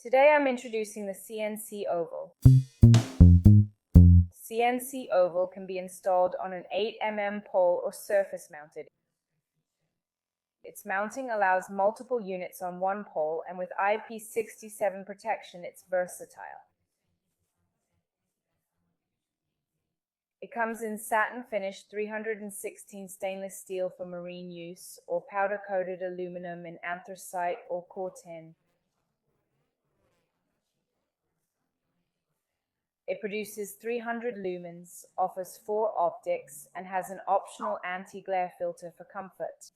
Today I'm introducing the CNC OVAL. CNC OVAL can be installed on an 8mm pole or surface mounted. Its mounting allows multiple units on one pole, and with IP67 protection, it's versatile. It comes in satin finished 316 stainless steel for marine use, or powder-coated aluminum in anthracite or corten. It produces 300 lumens, offers 4 optics, and has an optional anti-glare filter for comfort.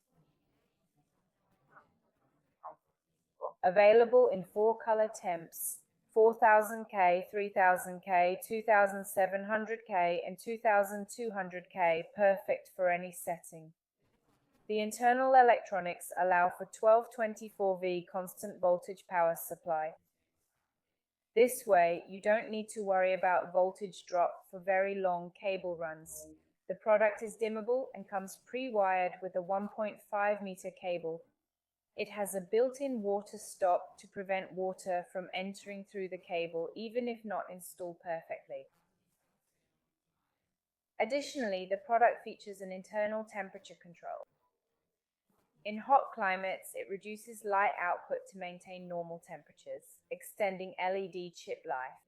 Available in 4 color temps: 4000K, 3000K, 2700K, and 2200K, perfect for any setting. The internal electronics allow for 1224V constant voltage power supply. This way, you don't need to worry about voltage drop for very long cable runs. The product is dimmable and comes pre-wired with a 1.5-meter cable. It has a built-in water stop to prevent water from entering through the cable, even if not installed perfectly. Additionally, the product features an internal temperature control. In hot climates, it reduces light output to maintain normal temperatures, extending LED chip life.